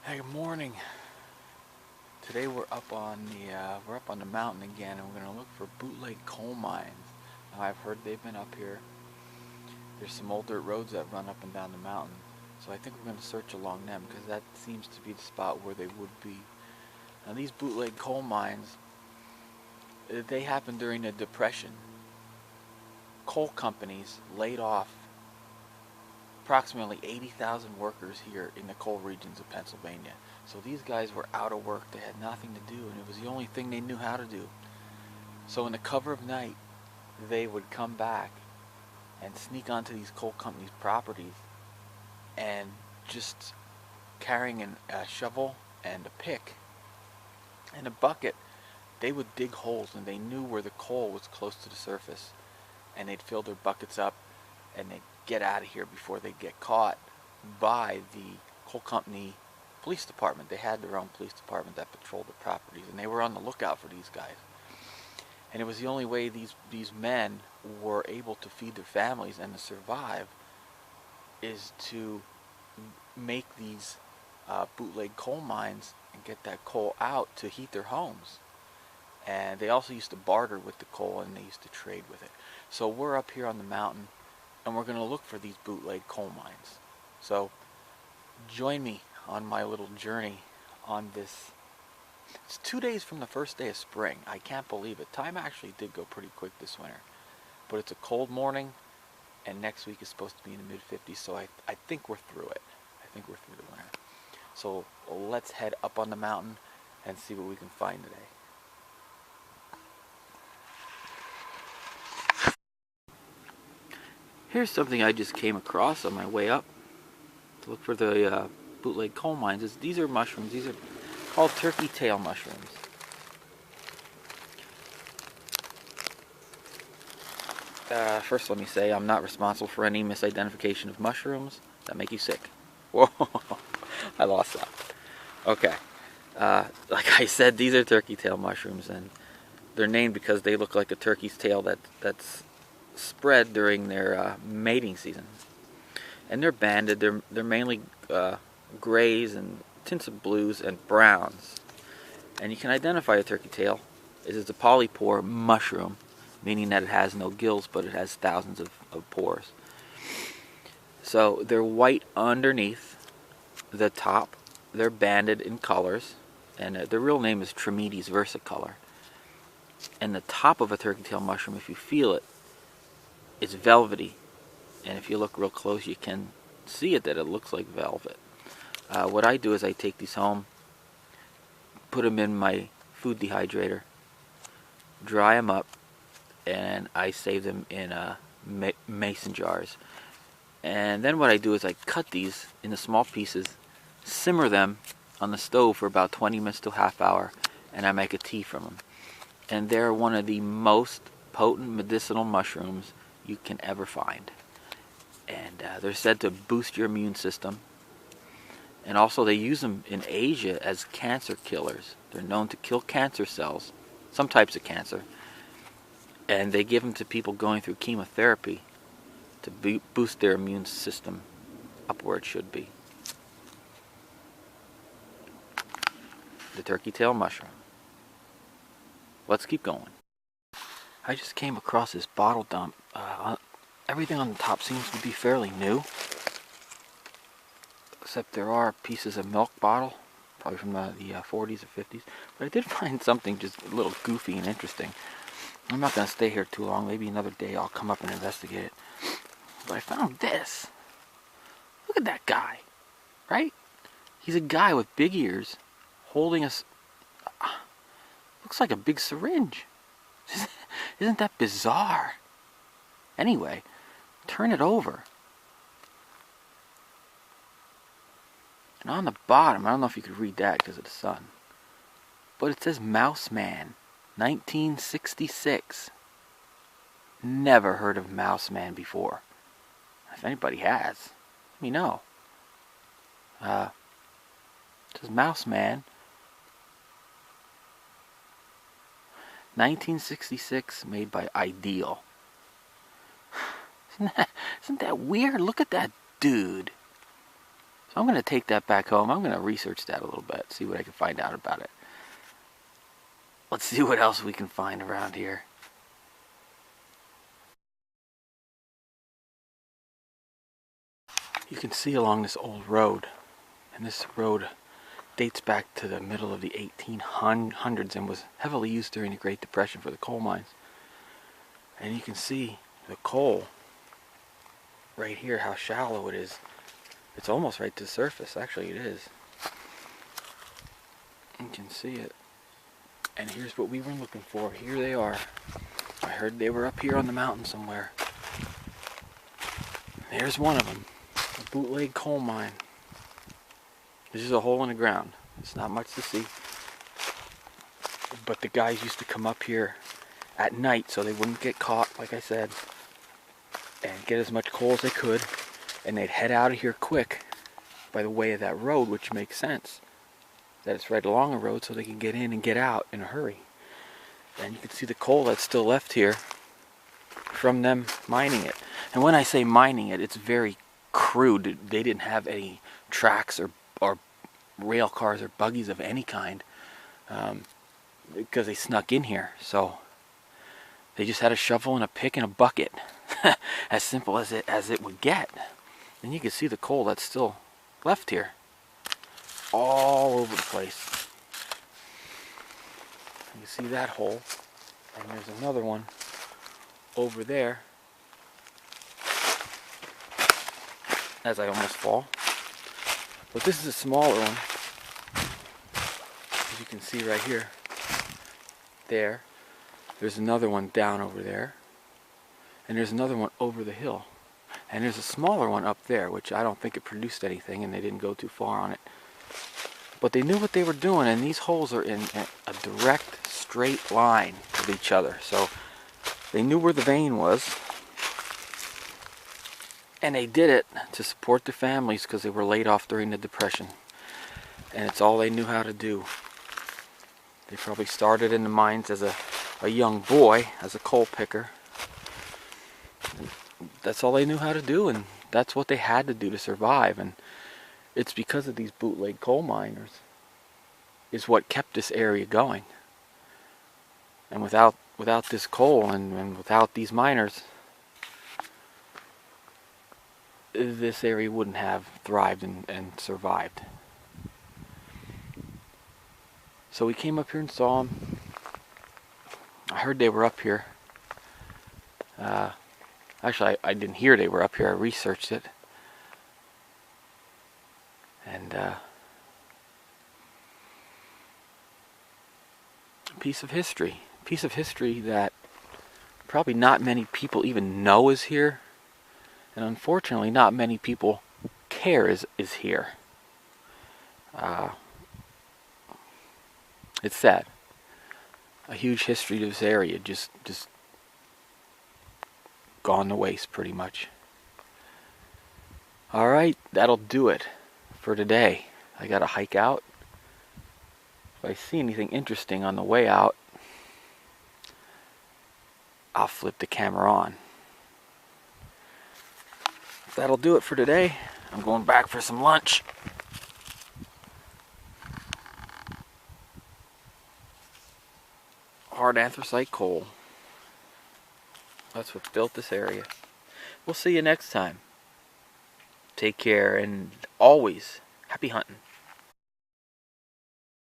Hey, good morning. Today we're up on the mountain again, and we're gonna look for bootleg coal mines. Now I've heard they've been up here. There's some old dirt roads that run up and down the mountain, so I think we're gonna search along them because that seems to be the spot where they would be. Now these bootleg coal mines, they happened during the Depression. Coal companies laid off approximately 80,000 workers here in the coal regions of Pennsylvania. So these guys were out of work. They had nothing to do, and it was the only thing they knew how to do. So in the cover of night, they would come back and sneak onto these coal companies' properties and just carrying a shovel and a pick and a bucket, they would dig holes, and they knew where the coal was close to the surface, and they'd fill their buckets up and they'd get out of here before they get caught by the coal company police department. They had their own police department that patrolled the properties, and they were on the lookout for these guys. And it was the only way these men were able to feed their families and to survive, is to make these bootleg coal mines and get that coal out to heat their homes. And they also used to barter with the coal, and they used to trade with it. So we're up here on the mountain, and we're going to look for these bootleg coal mines. So join me on my little journey on this. It's 2 days from the first day of spring. I can't believe it. Time actually did go pretty quick this winter. But it's a cold morning, and next week is supposed to be in the mid-50s, so I think we're through it. I think we're through the winter. So let's head up on the mountain and see what we can find today. Here's something I just came across on my way up to look for the bootleg coal mines. These are mushrooms. These are called turkey tail mushrooms. First, let me say I'm not responsible for any misidentification of mushrooms that make you sick. Whoa, I lost that. Okay. Like I said, these are turkey tail mushrooms, and they're named because they look like a turkey's tail that's spread during their mating season. And they're banded. They're mainly grays and tints of blues and browns. And you can identify a turkey tail as it's a polypore mushroom, meaning that it has no gills, but it has thousands of pores. So they're white underneath the top. They're banded in colors, and their real name is Trametes versicolor. And the top of a turkey tail mushroom, if you feel it, it's velvety, and if you look real close, you can see it, that it looks like velvet. What I do is I take these home, put them in my food dehydrator, dry them up, and I save them in mason jars. And then what I do is I cut these into small pieces, simmer them on the stove for about 20 minutes to a half hour, and I make a tea from them. And they're one of the most potent medicinal mushrooms you can ever find. And they're said to boost your immune system. And also they use them in Asia as cancer killers. They're known to kill cancer cells, some types of cancer. And they give them to people going through chemotherapy to boost their immune system up where it should be. The turkey tail mushroom. Let's keep going. I just came across this bottle dump. Everything on the top seems to be fairly new, except there are pieces of milk bottle, probably from the 40s or 50s. But I did find something just a little goofy and interesting. I'm not going to stay here too long. Maybe another day I'll come up and investigate it. But I found this. Look at that guy, right? He's a guy with big ears holding a... looks like a big syringe. Isn't that bizarre? Anyway, turn it over. And on the bottom, I don't know if you could read that because of the sun, but it says Mouse Man, 1966. Never heard of Mouse Man before. If anybody has, let me know. It says Mouse Man, 1966, made by Ideal. Isn't that weird? Look at that dude. I'm going to take that back home. I'm going to research that a little bit, see what I can find out about it. Let's see what else we can find around here. You can see along this old road, and this road dates back to the middle of the 1800s and was heavily used during the Great Depression for the coal mines. And you can see the coal right here, how shallow it is. It's almost right to the surface. Actually, it is. You can see it. And here's what we were looking for. Here they are. I heard they were up here on the mountain somewhere. There's one of them. A Bootleg coal mine. There's just a hole in the ground. It's not much to see. But the guys used to come up here at night so they wouldn't get caught, like I said, and get as much coal as they could. And they'd head out of here quick by the way of that road, which makes sense. That it's right along a road so they can get in and get out in a hurry. And you can see the coal that's still left here from them mining it. And when I say mining it, it's very crude. They didn't have any tracks or rail cars or buggies of any kind because they snuck in here. So they just had a shovel and a pick and a bucket. As simple as it would get. And you can see the coal that's still left here. All over the place. You can see that hole. And there's another one over there. As I almost fall. But this is a smaller one. As you can see right here. There. There's another one down over there. And there's another one over the hill. And there's a smaller one up there, which I don't think it produced anything, and they didn't go too far on it. But they knew what they were doing, and these holes are in a direct, straight line with each other. So they knew where the vein was. And they did it to support their families because they were laid off during the Depression. And it's all they knew how to do. They probably started in the mines as a young boy, as a coal picker. That's all they knew how to do, and that's what they had to do to survive. And it's because of these bootleg coal miners is what kept this area going. And without this coal and without these miners, this area wouldn't have thrived and survived. So we came up here and saw them. I heard they were up here. Actually, I didn't hear they were up here. I researched it. And a piece of history. A piece of history that probably not many people even know is here. And unfortunately, not many people care is here. It's sad. A huge history to this area just gone to waste pretty much. Alright, that'll do it for today. I gotta hike out. If I see anything interesting on the way out, I'll flip the camera on. That'll do it for today. I'm going back for some lunch. Hard anthracite coal. That's what built this area. We'll see you next time. Take care, and always, happy hunting.